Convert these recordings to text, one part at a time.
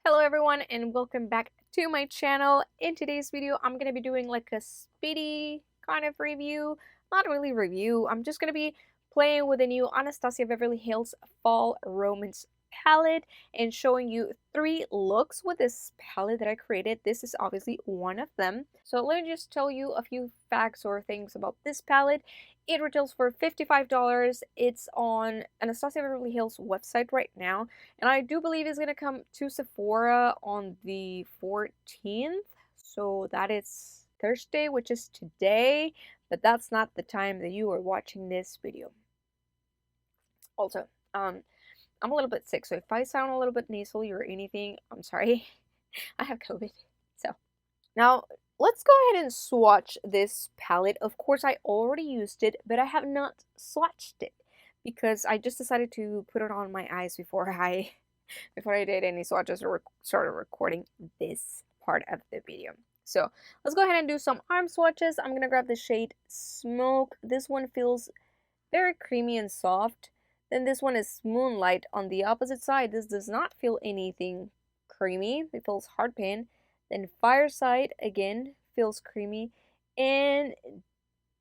Hello everyone and welcome back to my channel. In today's video I'm going to be doing like a speedy kind of review. Not really review, I'm just going to be playing with the new Anastasia Beverly Hills Fall Romance palette and showing you 3 looks with this palette that I created. This is obviously one of them. So let me just tell you a few facts or things about this palette. It retails for $55. It's on Anastasia Beverly Hills website right now. And I do believe it's going to come to Sephora on the 14th. So that is Thursday, which is today. But that's not the time that you are watching this video. Also, I'm a little bit sick. So if I sound a little bit nasally or anything, I'm sorry. I have COVID. So now let's go ahead and swatch this palette. Of course, I already used it, but I have not swatched it because I just decided to put it on my eyes before I did any swatches or started recording this part of the video. So let's go ahead and do some arm swatches. I'm gonna grab the shade Smoke. This one feels very creamy and soft. Then this one is Moonlight on the opposite side. This does not feel anything creamy. It feels hard pan. Then Fireside again feels creamy. And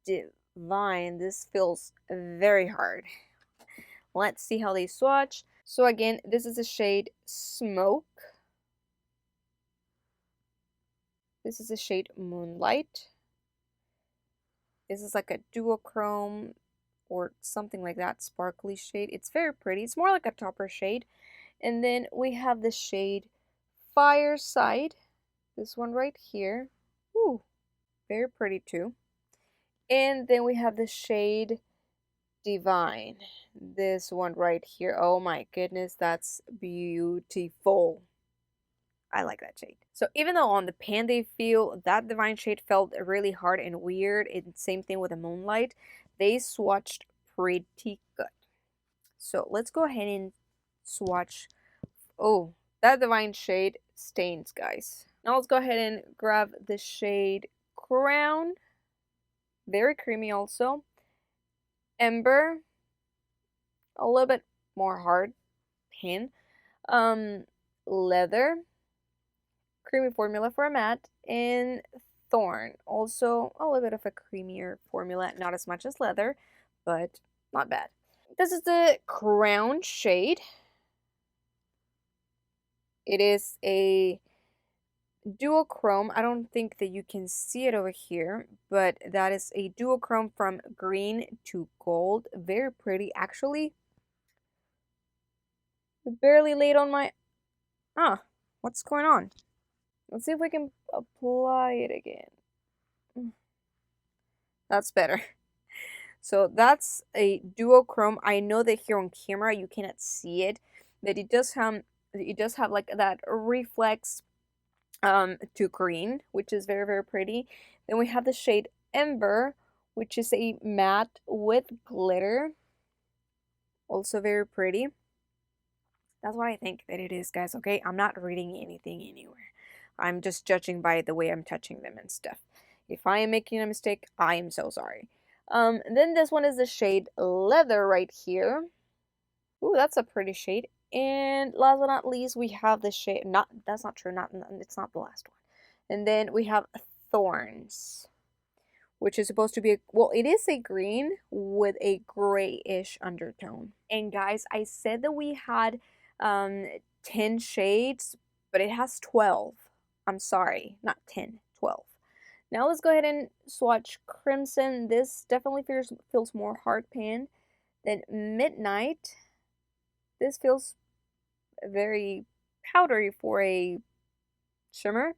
Divine, this feels very hard. Let's see how they swatch. So again, this is the shade Smoke. This is the shade Moonlight. This is like a duochrome or something like that, sparkly shade. It's very pretty. It's more like a topper shade. And then we have the shade Fireside. This one right here. Ooh, very pretty too. And then we have the shade Divine. This one right here. Oh my goodness, that's beautiful. I like that shade. So even though on the pan they feel that Divine shade felt really hard and weird, and same thing with the Moonlight, they swatched pretty good. So let's go ahead and swatch. Oh, that Divine shade stains, guys. Now let's go ahead and grab the shade Crown. Very creamy also. Ember. A little bit more hard pan. Leather. Creamy formula for a matte. And Thorn. Also a little bit of a creamier formula. Not as much as Leather, but not bad. This is the Crown shade. It is a duochrome. I don't think that you can see it over here, but that is a duochrome from green to gold. Very pretty, actually. Barely laid on my... what's going on? Let's see if we can apply it again. That's better. So that's a duochrome. I know that here on camera you cannot see it, but it does have like that reflex to green, which is very, very pretty. Then we have the shade Ember, which is a matte with glitter. Also very pretty. That's what I think that it is, guys, okay? I'm not reading anything anywhere. I'm just judging by the way I'm touching them and stuff. If I am making a mistake, I am so sorry. Then this one is the shade Leather right here. Ooh, that's a pretty shade. And last but not least, we have the shade, that's not true, it's not the last one. And then we have Thorns, which is supposed to be, well, it is a green with a grayish undertone. And guys, I said that we had 10 shades, but it has 12. I'm sorry, not 10, 12. Now let's go ahead and swatch Crimson. This definitely feels more hard pan than Midnight. This feels very powdery for a shimmer.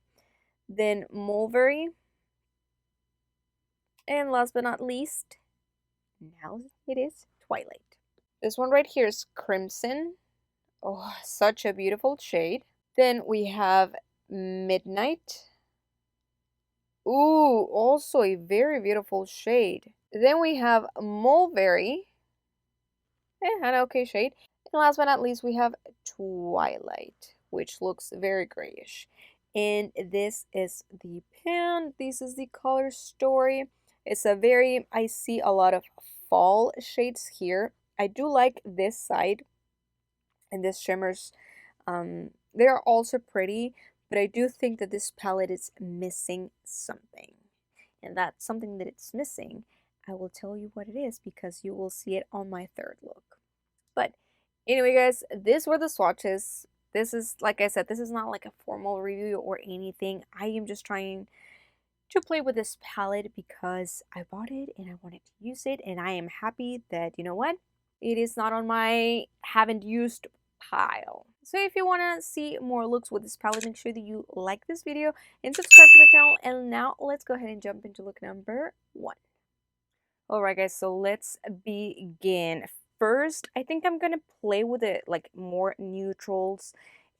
Then Mulberry. And last but not least, now it is Twilight. This one right here is Crimson. Oh, such a beautiful shade. Then we have Midnight. Ooh, also a very beautiful shade. Then we have Mulberry. An okay shade. And last but not least, we have Twilight, which looks very grayish. And this is the pan. This is the color story. It's a very, I see a lot of fall shades here. I do like this side and this shimmers They are also pretty, but I do think that this palette is missing something. And that's something that it's missing. I will tell you what it is because you will see it on my third look. But anyway, guys, these were the swatches. This is, like I said, this is not like a formal review or anything. I am just trying to play with this palette because I bought it and I wanted to use it, and I am happy that, you know what, it is not on my haven't used pile. So if you want to see more looks with this palette, make sure that you like this video and subscribe to my channel. And now let's go ahead and jump into look number 1. Alright guys, so let's begin. First, I think I'm gonna play with it like more neutrals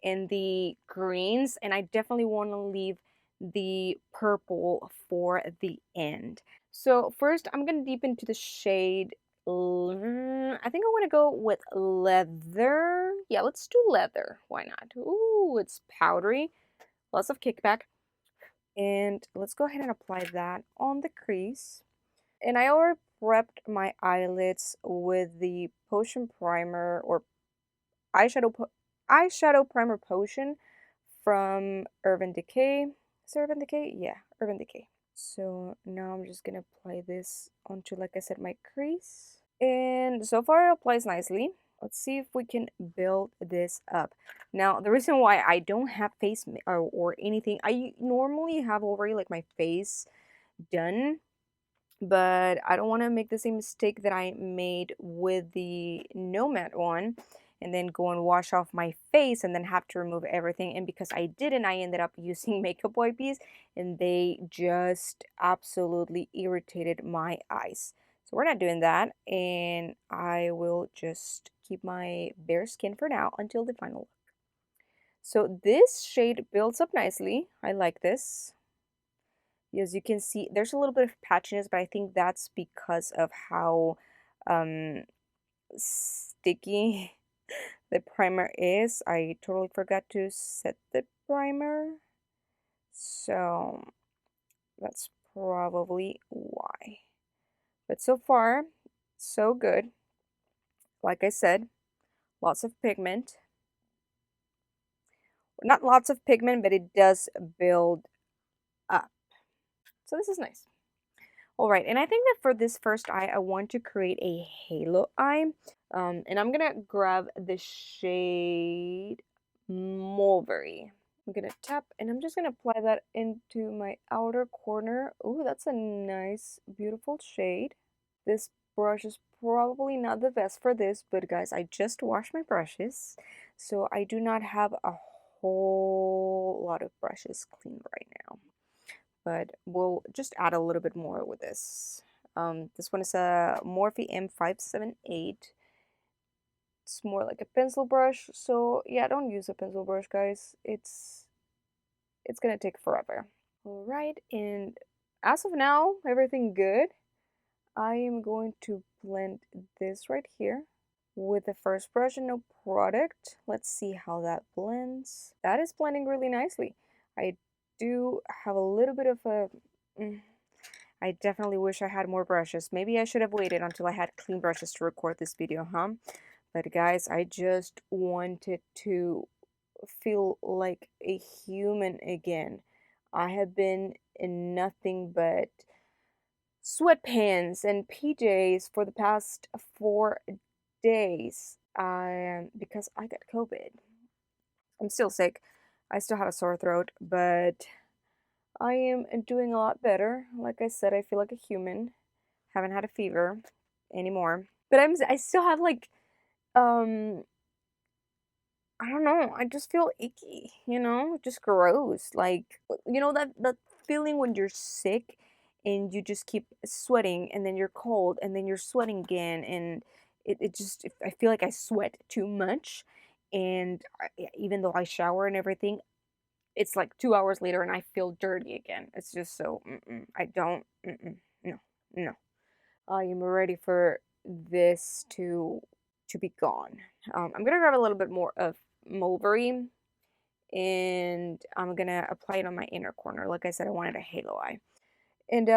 and the greens, and I definitely want to leave the purple for the end. So first, I'm gonna deep into the shade. I think I want to go with leather. Yeah, let's do leather. Why not? Ooh, it's powdery, lots of kickback, and let's go ahead and apply that on the crease. And I already prepped my eyelids with the potion primer or eyeshadow primer potion from Urban Decay. Is it Urban Decay? Yeah, Urban Decay. So now I'm just gonna apply this onto, like I said, my crease. And so far it applies nicely. Let's see if we can build this up. Now, the reason why I don't have face or anything, I normally have already like my face done, but I don't want to make the same mistake that I made with the Nomad one and then go and wash off my face and then have to remove everything. And because I didn't, I ended up using makeup wipes and they just absolutely irritated my eyes. So we're not doing that, and I will just keep my bare skin for now until the final look. So this shade builds up nicely. I like this. As you can see, there's a little bit of patchiness, but I think that's because of how sticky the primer is. I totally forgot to set the primer, so that's probably why. But so far, so good. Like I said, lots of pigment. Not lots of pigment, but it does build up. So this is nice. Alright, and I think that for this first eye, I want to create a halo eye. And I'm gonna grab the shade Mulberry. I'm gonna tap and I'm just gonna apply that into my outer corner. Ooh, that's a nice, beautiful shade. This brush is probably not the best for this, but guys, I just washed my brushes, so I do not have a whole lot of brushes clean right now. But we'll just add a little bit more with this. This one is a Morphe M578. It's more like a pencil brush, so yeah, don't use a pencil brush, guys. It's gonna take forever. All right, and as of now, everything good. I am going to blend this right here with the first brush and no product. Let's see how that blends. That is blending really nicely. I do have a little bit of a... I definitely wish I had more brushes. Maybe I should have waited until I had clean brushes to record this video, huh? But guys, I just wanted to feel like a human again. I have been in nothing but sweatpants and PJs for the past 4 days because I got COVID. I'm still sick. I still have a sore throat, but I am doing a lot better. Like I said, I feel like a human. Haven't had a fever anymore. But I still have like I don't know, I just feel icky, you know, just gross. Like, you know, that feeling when you're sick and you just keep sweating and then you're cold and then you're sweating again, and it just, I feel like I sweat too much. And even though I shower and everything, it's like 2 hours later and I feel dirty again. It's just so, I don't, no, no. I am ready for this to be gone. I'm gonna grab a little bit more of Mulberry and I'm gonna apply it on my inner corner. Like I said, I wanted a halo eye, and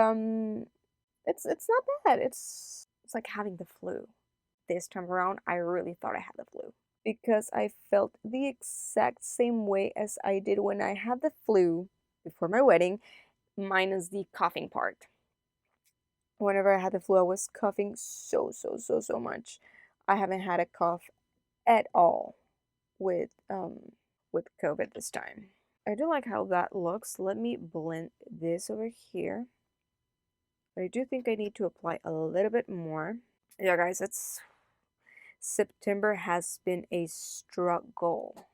it's not bad. It's like having the flu. This time around, I really thought I had the flu. because I felt the exact same way as I did when I had the flu before my wedding, minus the coughing part. Whenever I had the flu, I was coughing so much. I haven't had a cough at all with with COVID this time. I do like how that looks. Let me blend this over here. But I do think I need to apply a little bit more. Yeah, guys, it's September has been a struggle.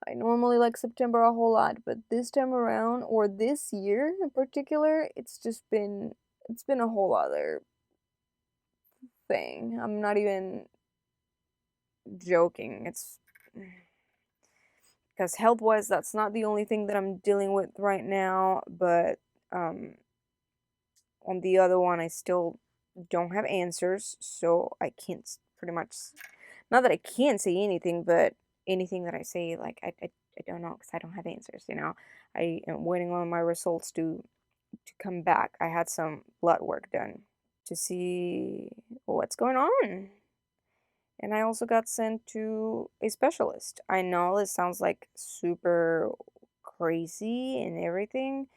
I normally like September a whole lot, but this time around, or this year in particular, it's been a whole other thing. I'm not even joking. It's because health-wise, that's not the only thing that I'm dealing with right now, but on the other one, I still don't have answers, so I can't pretty much, not that I can't say anything, but anything that I say, like, I don't know because I don't have answers, you know. I am waiting on my results to come back. I had some blood work done to see what's going on. And I also got sent to a specialist. I know this sounds like super crazy and everything.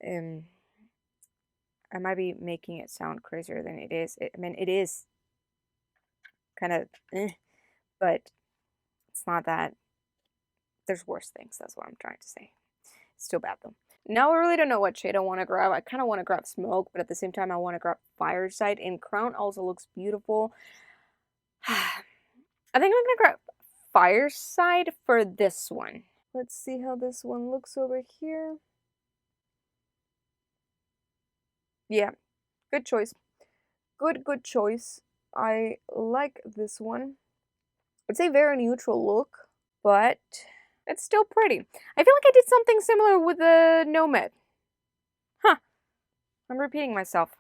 I might be making it sound crazier than it is. I mean, it is kind of, but it's not that. There's worse things. That's what I'm trying to say. It's still bad though. Now I really don't know what shade I want to grab. I kind of want to grab Smoke, but at the same time I want to grab Fireside. And Crown also looks beautiful. I think I'm going to grab Fireside for this one. Let's see how this one looks over here. Yeah, good choice. Good choice. I like this one. It's a very neutral look, but it's still pretty. I feel like I did something similar with the Nomad. Huh. I'm repeating myself.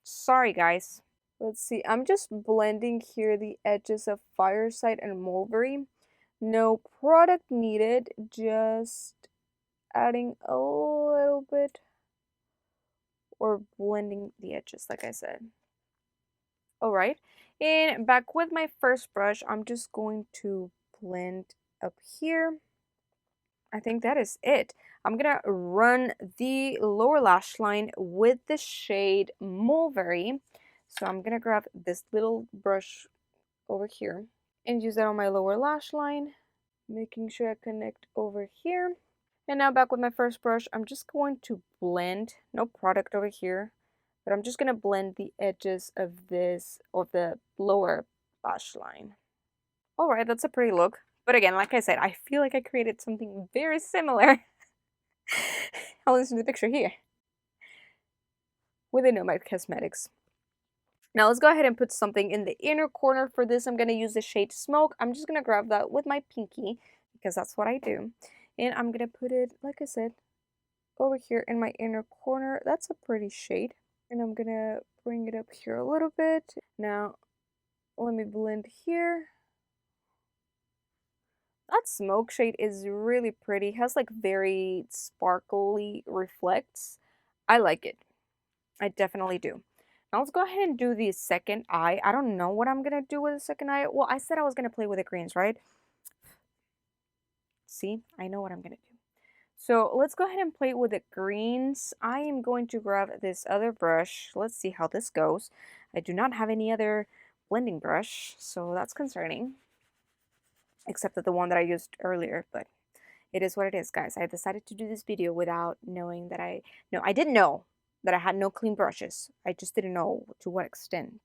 Sorry, guys. Let's see. I'm just blending here the edges of Fireside and Mulberry. No product needed. Just adding a little bit or blending the edges, like I said. Alright. And back with my first brush, I'm just going to blend up here. I think that is it. I'm gonna run the lower lash line with the shade Mulberry. So I'm gonna grab this little brush over here and use that on my lower lash line, making sure I connect over here. And now back with my first brush, I'm just going to blend, no product over here, but I'm just gonna blend the edges of the lower lash line. Alright, that's a pretty look. But again, like I said, I feel like I created something very similar. I'll listen to the picture here. With the Nomad Cosmetics. Now let's go ahead and put something in the inner corner. For this, I'm going to use the shade Smoke. I'm just going to grab that with my pinky because that's what I do. And I'm going to put it, like I said, over here in my inner corner. That's a pretty shade. And I'm going to bring it up here a little bit. Now, let me blend here. That Smoke shade is really pretty. It has like very sparkly reflects. I like it. I definitely do. Now let's go ahead and do the second eye. I don't know what I'm going to do with the second eye. Well, I said I was going to play with the greens, right? See, I know what I'm going to do. So let's go ahead and play with the greens. I am going to grab this other brush. Let's see how this goes. I do not have any other blending brush, so that's concerning. Except for the one that I used earlier, but it is what it is, guys. I decided to do this video without knowing that I didn't know that I had no clean brushes. I just didn't know to what extent.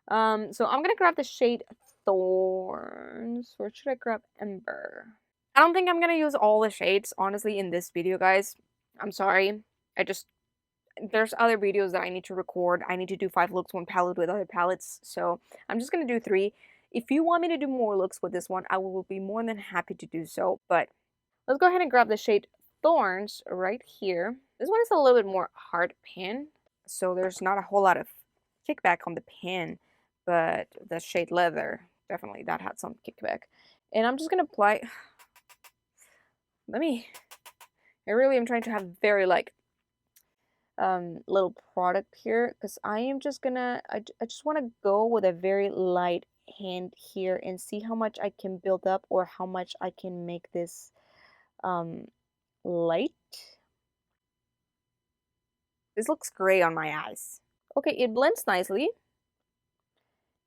So I'm gonna grab the shade Thorns, or should I grab Ember? I don't think I'm gonna use all the shades, honestly, in this video, guys. I'm sorry. There's other videos that I need to record. I need to do 5 looks, 1 palette with other palettes, so I'm just gonna do 3. If you want me to do more looks with this one, I will be more than happy to do so, but let's go ahead and grab the shade Thorns right here. This one is a little bit more hard pan, so there's not a whole lot of kickback on the pan, but the shade Leather, definitely that had some kickback. And I'm just gonna apply, I really am trying to have very like little product here, because I am just gonna, I just want to go with a very light hand here and see how much I can build up or how much I can make this light. This looks gray on my eyes. Okay, it blends nicely.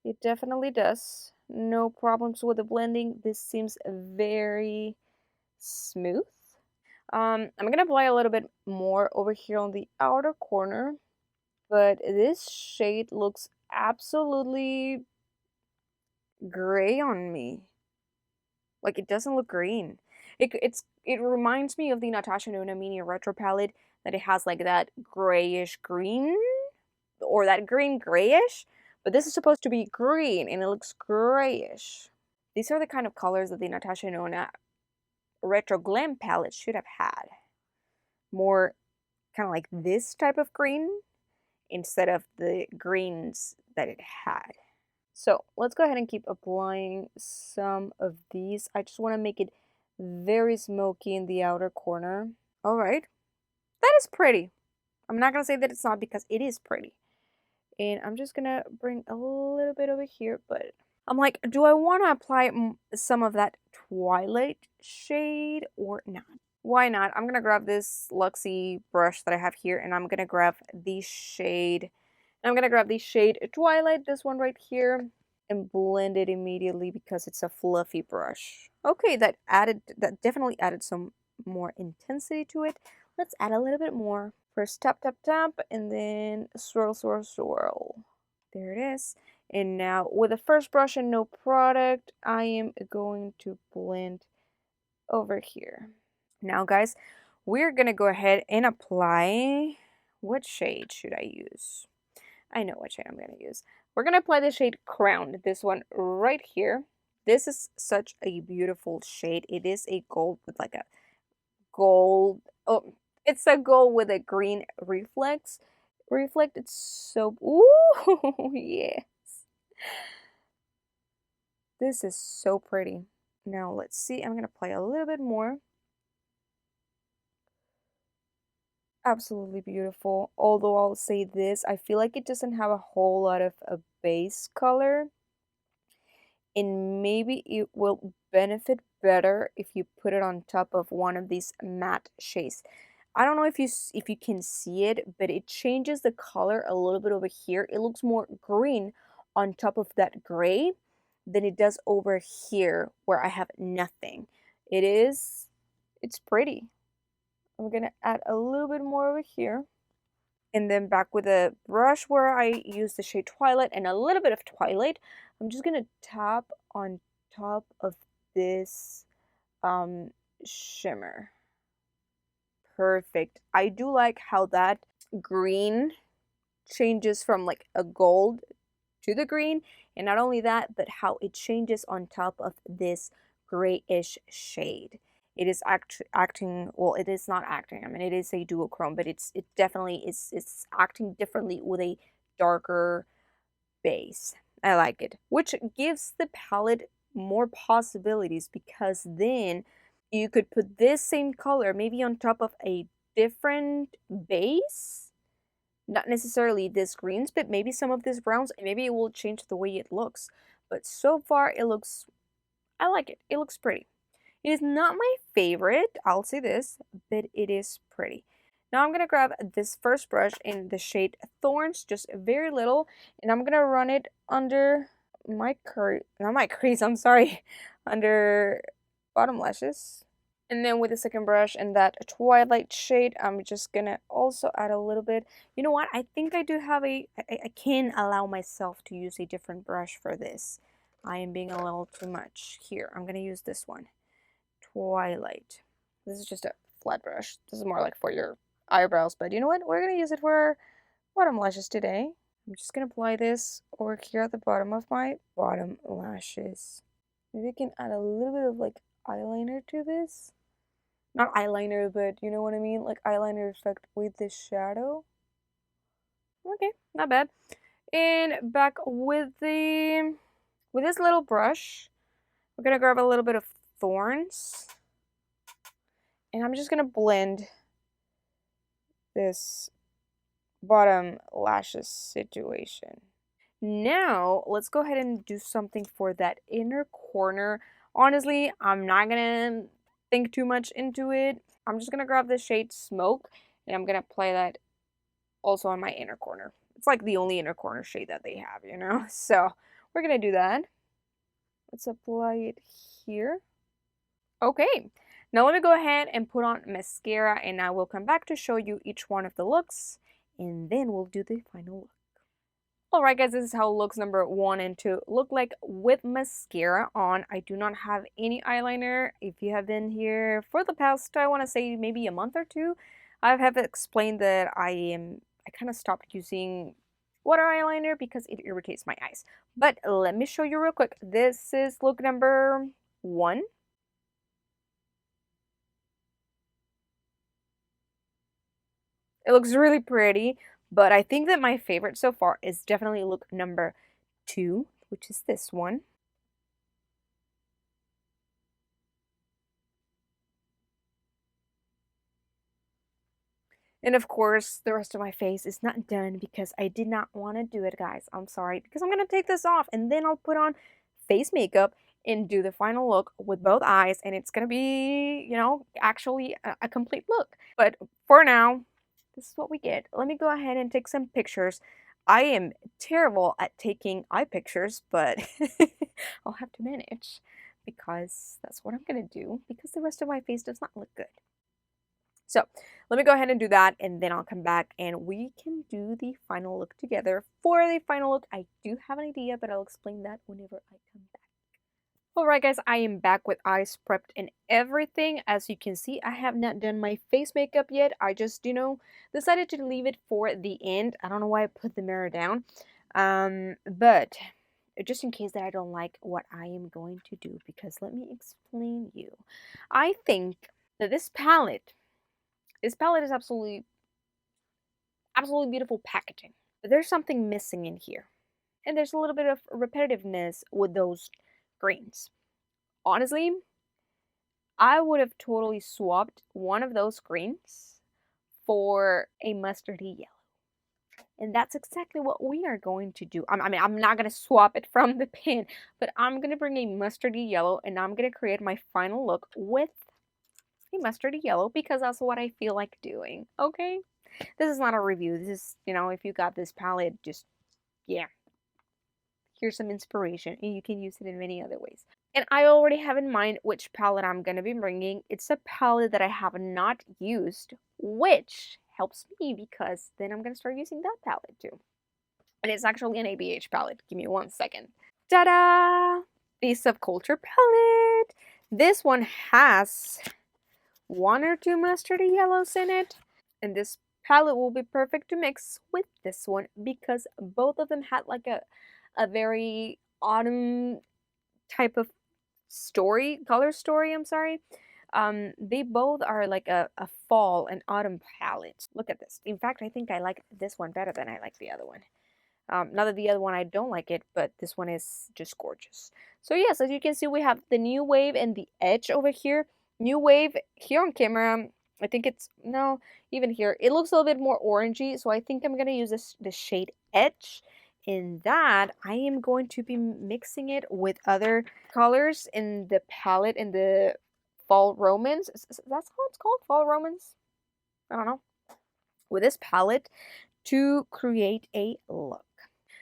It definitely does. No problems with the blending. This seems very smooth. I'm gonna apply a little bit more over here on the outer corner, but this shade looks absolutely gray on me. Like, it doesn't look green. It reminds me of the Natasha Nona Mini Retro palette, that it has like that grayish green, or that green grayish, but this is supposed to be green and it looks grayish. These are the kind of colors that the Natasha Nona Retro Glam palette should have had. More kind of like this type of green instead of the greens that it had. So let's go ahead and keep applying some of these. I just want to make it very smoky in the outer corner. All right, that is pretty. I'm not going to say that it's not, because it is pretty. And I'm just going to bring a little bit over here, but I'm like, do I want to apply some of that Twilight shade or not? Why not? I'm going to grab this Luxie brush that I have here, and I'm going to grab the shade. I'm going to grab the shade Twilight, this one right here, and blend it immediately because it's a fluffy brush. Okay, that definitely added some more intensity to it. Let's add a little bit more. First tap, tap, tap, and then swirl, swirl, swirl. There it is. And now with the first brush and no product, I am going to blend over here. Now guys, we're gonna go ahead and apply, what shade should I use? I know what shade I'm gonna use. We're gonna apply the shade Crowned, this one right here. This is such a beautiful shade. It is a gold with like a gold, oh, it's a gold with a green reflex. It's so, ooh, yes. This is so pretty. Now let's see, I'm gonna apply a little bit more. Absolutely beautiful. Although I'll say this, I feel like it doesn't have a whole lot of a base color, and maybe it will benefit better if you put it on top of one of these matte shades. I don't know if you can see it, but it changes the color a little bit over here. It looks more green on top of that gray than it does over here where I have nothing. It's pretty. I'm gonna add a little bit more over here. And then back with a brush where I use the shade Twilight and a little bit of Twilight, I'm just gonna tap on top of this shimmer. Perfect. I do like how that green changes from like a gold to the green, and not only that, but how it changes on top of this grayish shade. It is acting, well, it is not acting, I mean, it is a duochrome, but it definitely it's acting differently with a darker base. I like it, which gives the palette more possibilities, because then you could put this same color maybe on top of a different base, not necessarily this greens, but maybe some of these browns, and maybe it will change the way it looks. But so far it looks, I like it. It looks pretty. It is not my favorite, I'll say this, but it is pretty. Now I'm gonna grab this first brush in the shade Thorns, just very little, and I'm gonna run it under my not my crease, I'm sorry, under bottom lashes. And then with the second brush in that Twilight shade, I'm just gonna also add a little bit. You know what? I think I do have I can allow myself to use a different brush for this. I am being a little too much. Here, I'm gonna use this one. Twilight. This is just a flat brush. This is more like for your eyebrows, but you know what? We're gonna use it for bottom lashes today. I'm just gonna apply this over here at the bottom of my bottom lashes. Maybe I can add a little bit of like eyeliner to this. Not eyeliner, but you know what I mean? Like eyeliner effect with this shadow. Okay, not bad. And back with this little brush, we're gonna grab a little bit of Thorns. And I'm just gonna blend this bottom lashes situation. Now, let's go ahead and do something for that inner corner. Honestly, I'm not gonna think too much into it. I'm just gonna grab the shade Smoke, and I'm gonna apply that also on my inner corner. It's like the only inner corner shade that they have, you know? So, we're gonna do that. Let's apply it here. Okay, now let me go ahead and put on mascara, and I will come back to show you each one of the looks, and then we'll do the final look. Alright guys, this is how looks number 1 and 2 look like with mascara on. I do not have any eyeliner. If you have been here for the past, I want to say maybe a month or two, I have explained that I kind of stopped using water eyeliner because it irritates my eyes. But let me show you real quick. This is look number 1. It looks really pretty, but I think that my favorite so far is definitely look number 2, which is this one. And of course, the rest of my face is not done because I did not want to do it, guys. I'm sorry, because I'm going to take this off and then I'll put on face makeup and do the final look with both eyes, and it's going to be, you know, actually a complete look. But for now, this is what we get. Let me go ahead and take some pictures. I am terrible at taking eye pictures, but I'll have to manage because that's what I'm going to do because the rest of my face does not look good. So let me go ahead and do that, and then I'll come back and we can do the final look together. For the final look, I do have an idea, but I'll explain that whenever I come back. Alright guys, I am back with eyes prepped and everything. As you can see, I have not done my face makeup yet. I just, you know, decided to leave it for the end. I don't know why I put the mirror down. But just in case that I don't like what I am going to do, because let me explain you. I think that this palette is absolutely beautiful packaging. But there's something missing in here. And there's a little bit of repetitiveness with those greens. Honestly, I would have totally swapped one of those greens for a mustardy yellow. And that's exactly what we are going to do. I mean, I'm not going to swap it from the pan, but I'm going to bring a mustardy yellow and I'm going to create my final look with a mustardy yellow because that's what I feel like doing, okay? This is not a review. This is, you know, if you got this palette, just, yeah. Here's some inspiration, and you can use it in many other ways. And I already have in mind which palette I'm going to be bringing. It's a palette that I have not used, which helps me because then I'm going to start using that palette too. And it's actually an ABH palette. Give me 1 second. Ta-da! The Subculture Palette. This one has 1 or 2 mustardy yellows in it. And this palette will be perfect to mix with this one because both of them had like a very autumn type of color story, I'm sorry. They both are like a fall and autumn palette. Look at this. In fact, I think I like this one better than I like the other one. Not that the other one I don't like it, but this one is just gorgeous. So yes, as you can see, we have the New Wave and the Edge over here. New Wave here on camera, I think it's, no, even here, it looks a little bit more orangey, so I think I'm going to use the shade Edge. In that, I am going to be mixing it with other colors in the palette in the Fall Romance. That's how it's called? Fall Romance? I don't know. With this palette to create a look.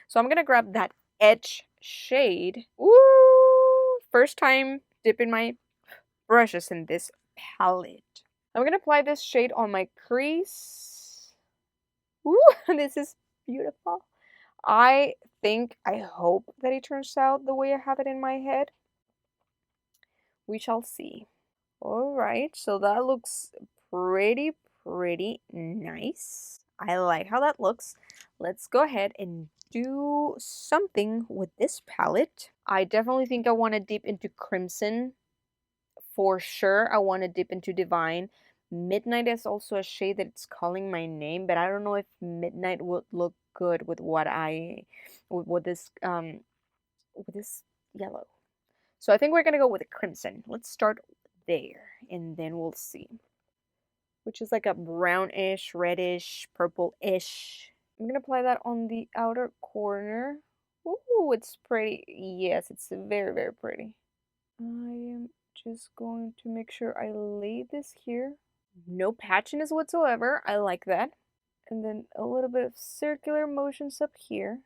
So I'm going to grab that Edge shade. Ooh! First time dipping my brushes in this palette. I'm going to apply this shade on my crease. Ooh! This is beautiful. I hope that it turns out the way I have it in my head. We shall see. Alright, so that looks pretty nice. I like how that looks. Let's go ahead and do something with this palette. I definitely think I want to dip into Crimson. For sure, I want to dip into Divine. Midnight is also a shade that it's calling my name, but I don't know if Midnight would look good with with this yellow. So I think we're gonna go with a Crimson. Let's start there, and then we'll see. Which is like a brownish, reddish, purple-ish. I'm gonna apply that on the outer corner. Ooh, it's pretty. Yes, it's very, very pretty. I am just going to make sure I lay this here. No patchiness whatsoever. I like that. And then a little bit of circular motions up here.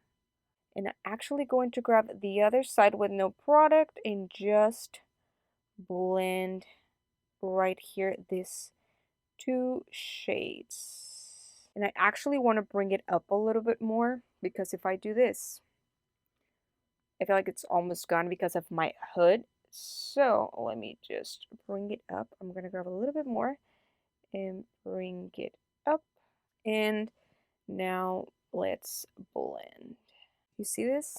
And I'm actually going to grab the other side with no product and just blend right here this two shades. And I actually want to bring it up a little bit more because if I do this, I feel like it's almost gone because of my hood. So let me just bring it up. I'm going to grab a little bit more and bring it up. And now let's blend. You see this?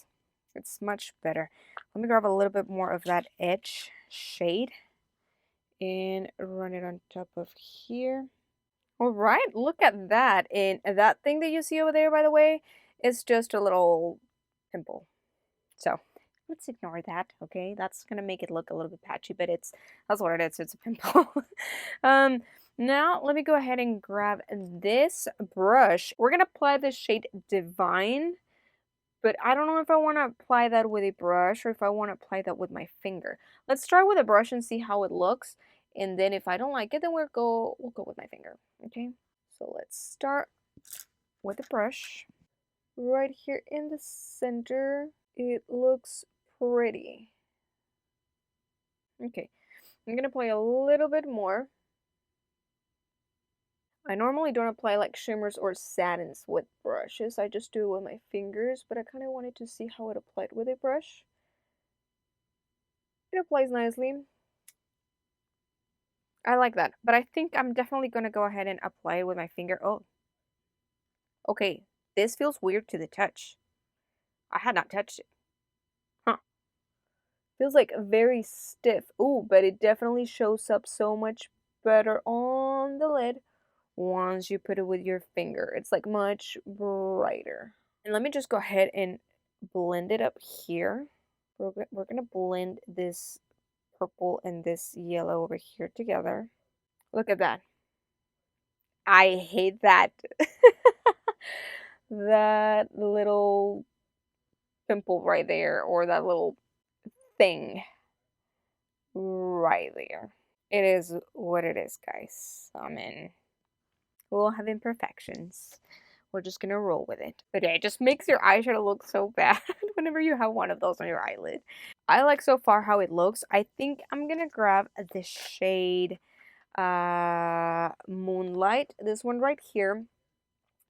It's much better. Let me grab a little bit more of that edge shade and run it on top of here. All right, look at that. And that thing that you see over there, by the way, is just a little pimple. So let's ignore that, okay? That's gonna make it look a little bit patchy, but that's what it is. It's a pimple. Now let me go ahead and grab this brush. We're gonna apply the shade Divine, but I don't know if I want to apply that with a brush or if I want to apply that with my finger. Let's start with a brush and see how it looks, and then if I don't like it, then we'll go with my finger. Okay, so let's start with the brush right here in the center. It looks pretty. Okay, I'm gonna apply a little bit more. I normally don't apply like shimmers or satins with brushes. I just do it with my fingers, but I kind of wanted to see how it applied with a brush. It applies nicely. I like that, but I think I'm definitely gonna go ahead and apply it with my finger. Oh, okay. This feels weird to the touch. I had not touched it. Huh. Feels like very stiff. Ooh, but it definitely shows up so much better on the lid once you put it with your finger. It's like much brighter. And let me just go ahead and blend it up here. We're gonna blend this purple and this yellow over here together. Look at that. I hate that. That little pimple right there, or that little thing right there. It is what it is, guys. I mean, we'll have imperfections. We're just gonna roll with it. But yeah, it just makes your eyeshadow look so bad whenever you have one of those on your eyelid. I like so far how it looks. I think I'm gonna grab the shade Moonlight. This one right here.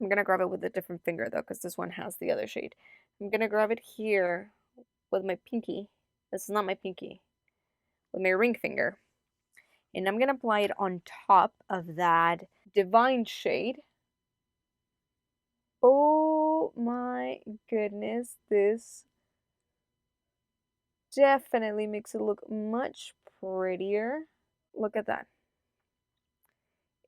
I'm gonna grab it with a different finger though, because this one has the other shade. I'm gonna grab it here with my pinky. This is not my pinky. With my ring finger. And I'm gonna apply it on top of that Divine shade. Oh my goodness, this definitely makes it look much prettier. Look at that.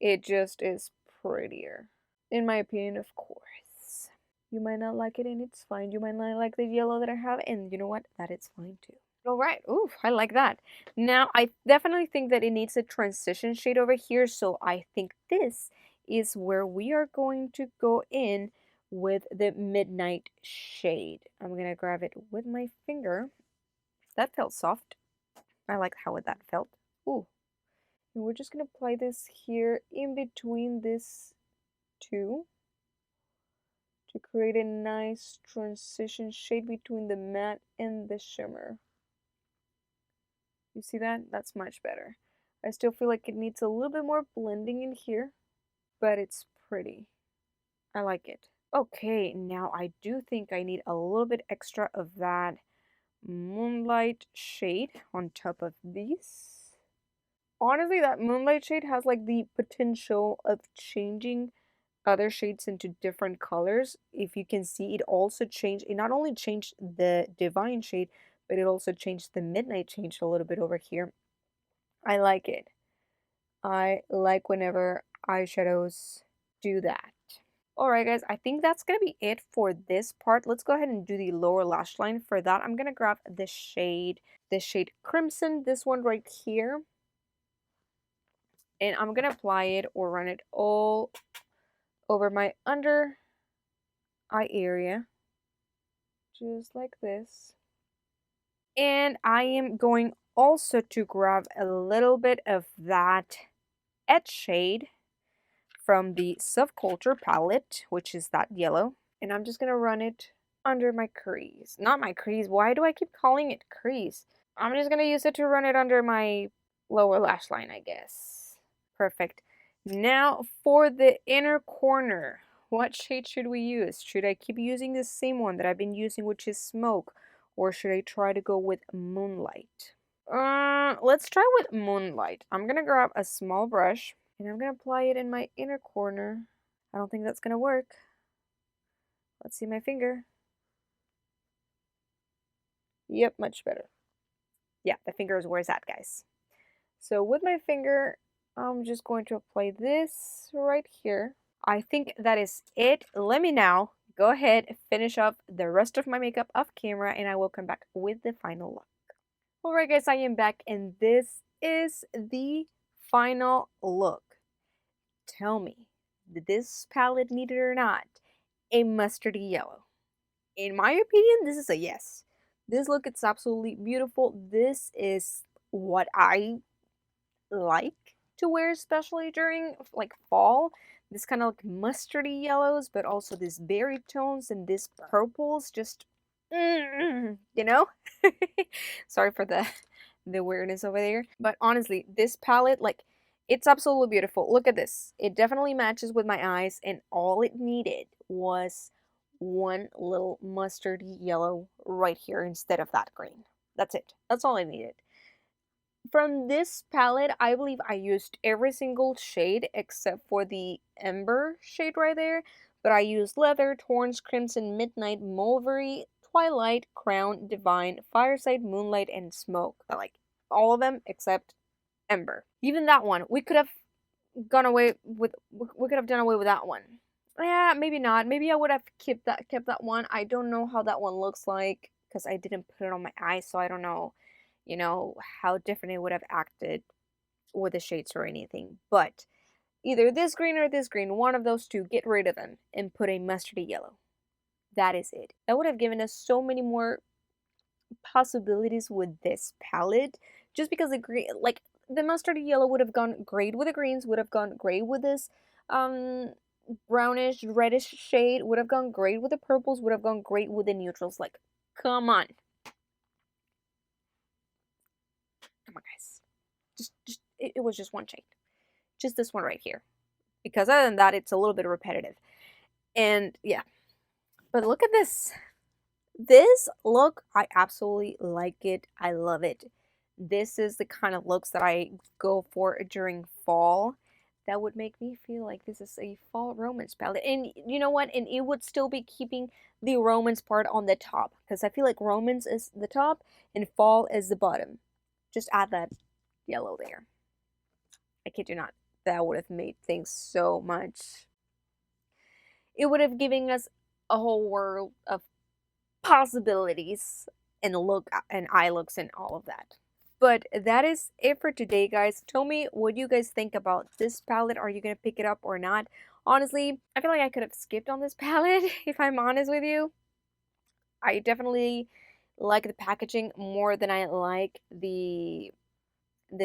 It just is prettier. In my opinion, of course. You might not like it and it's fine. You might not like the yellow that I have, and you know what? That is fine too. All right. Ooh, I like that. Now, I definitely think that it needs a transition shade over here, so I think this is where we are going to go in with the Midnight shade. I'm going to grab it with my finger. That felt soft. I like how that felt. Ooh. And we're just going to apply this here in between these two to create a nice transition shade between the matte and the shimmer. You see that? That's much better. I still feel like it needs a little bit more blending in here, but it's pretty. I like it. Okay, now I do think I need a little bit extra of that Moonlight shade on top of these. Honestly, that Moonlight shade has like the potential of changing other shades into different colors. If you can see, it also changed, it not only changed the Divine shade, but it also changed the Midnight shade a little bit over here. I like it. I like whenever eyeshadows do that. Alright guys, I think that's going to be it for this part. Let's go ahead and do the lower lash line. For that, I'm going to grab the shade Crimson, this one right here. And I'm going to apply it or run it all over my under eye area. just like this. And I am going also to grab a little bit of that edge shade from the Subculture palette, which is that yellow. And I'm just going to run it under my crease. Not my crease. Why do I keep calling it crease? I'm just going to use it to run it under my lower lash line, I guess. Perfect. Now for the inner corner. What shade should we use? Should I keep using the same one that I've been using, which is Smoke? Or should I try to go with Moonlight? Let's try with Moonlight. I'm going to grab a small brush and I'm going to apply it in my inner corner. I don't think that's going to work. Let's see my finger. Yep, much better. Yeah, the finger is where it's at, guys. So with my finger, I'm just going to apply this right here. I think that is it. Let me now go ahead and finish up the rest of my makeup off camera and I will come back with the final look. Alright guys, I am back and this is the final look. Tell me, did this palette need it or not? A mustardy yellow. In my opinion, this is a yes. This look is absolutely beautiful. This is what I like to wear, especially during like fall. This kind of like mustardy yellows, but also these berry tones and these purples. Just, you know? Sorry for the weirdness over there. But honestly, this palette, like, it's absolutely beautiful. Look at this. It definitely matches with my eyes, and all it needed was one little mustardy yellow right here instead of that green. That's it. That's all I needed. From this palette, I believe I used every single shade except for the Ember shade right there. But I used Leather, Torrance, Crimson, Midnight, Mulberry, Twilight, Crown, Divine, Fireside, Moonlight, and Smoke. I like all of them except Ember. Even that one, we could have gone away with. We could have done away with that one. Yeah, maybe not. Maybe I would have kept that one. I don't know how that one looks like because I didn't put it on my eyes, so I don't know, you know, how different it would have acted with the shades or anything. But either this green or this green, one of those two, get rid of them and put a mustardy yellow. That is it. That would have given us so many more possibilities with this palette, just because the green, like the mustardy yellow would have gone great with the greens, would have gone great with this brownish reddish shade, would have gone great with the purples, would have gone great with the neutrals. Like, come on, guys, just it was just one shade, just this one right here, because other than that it's a little bit repetitive. And yeah, but look at this look. I absolutely like it. I love it. This is the kind of looks that I go for during fall. That would make me feel like this is a fall romance palette. And you know what? And it would still be keeping the romance part on the top, because I feel like romance is the top and fall is the bottom. Just add that yellow there. I kid you not. That would have made things so much. It would have given us a whole world of possibilities and look and eye looks and all of that. But that is it for today, guys. Tell me what you guys think about this palette. Are you going to pick it up or not? Honestly, I feel like I could have skipped on this palette, if I'm honest with you. I definitely like the packaging more than I like the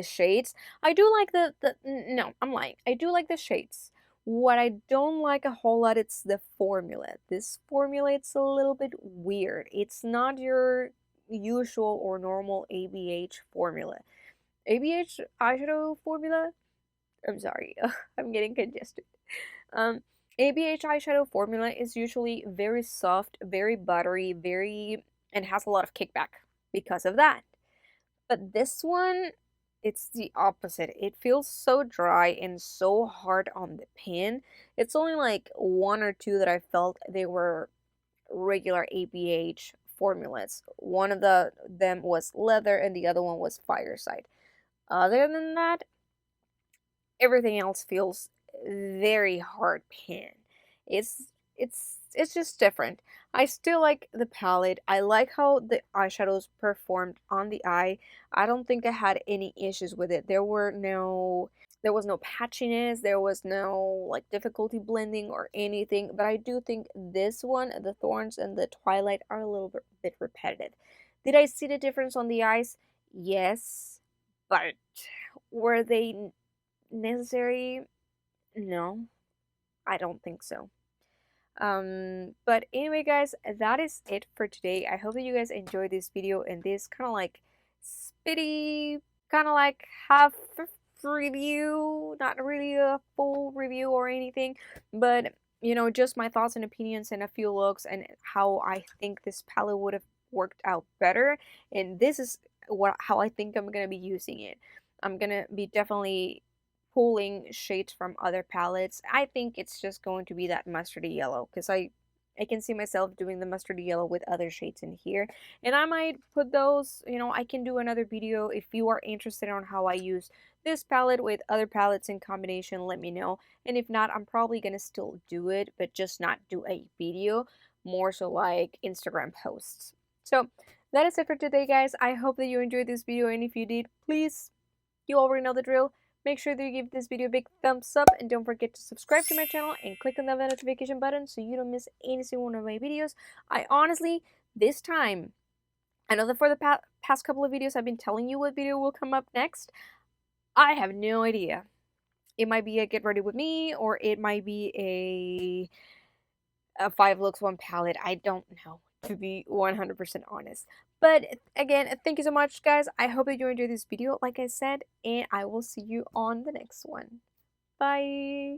shades. I do like no, I'm lying. I do like the shades. What I don't like a whole lot, it's the formula. This formula, it's a little bit weird. It's not your usual or normal ABH formula. ABH eyeshadow formula? I'm sorry, I'm getting congested. ABH eyeshadow formula is usually very soft, very buttery, and has a lot of kickback because of that. But this one, it's the opposite. It feels so dry and so hard on the pan. It's only like one or two that I felt they were regular ABH formulas. One of them was Leather and the other one was Fireside. Other than that, everything else feels very hard pan. It's It's just different. I still like the palette. I like how the eyeshadows performed on the eye. I don't think I had any issues with it. There was no patchiness, there was no like difficulty blending or anything, but I do think this one, the Thorns and the Twilight, are a little bit repetitive. Did I see the difference on the eyes? Yes, but were they necessary? No, I don't think so. But anyway, guys, that is it for today. I hope that you guys enjoyed this video and this kind of like spitty, kind of like half review, not really a full review or anything, but you know, just my thoughts and opinions and a few looks and how I think this palette would have worked out better. And this is how I think I'm gonna be using it. I'm gonna be definitely pulling shades from other palettes. I think it's just going to be that mustardy yellow because I can see myself doing the mustardy yellow with other shades in here, and I might put those, you know, I can do another video if you are interested on how I use this palette with other palettes in combination. Let me know, and if not, I'm probably gonna still do it, but just not do a video, more so like Instagram posts. So that is it for today, guys. I hope that you enjoyed this video, and if you did, please, you already know the drill. Make sure that you give this video a big thumbs up and don't forget to subscribe to my channel and click on the notification button so you don't miss any single one of my videos. I honestly, this time, I know that for the past couple of videos I've been telling you what video will come up next. I have no idea. It might be a get ready with me or it might be a 5 looks 1 palette. I don't know, to be 100% honest. But again, thank you so much, guys. I hope that you enjoyed this video, like I said, and I will see you on the next one. Bye!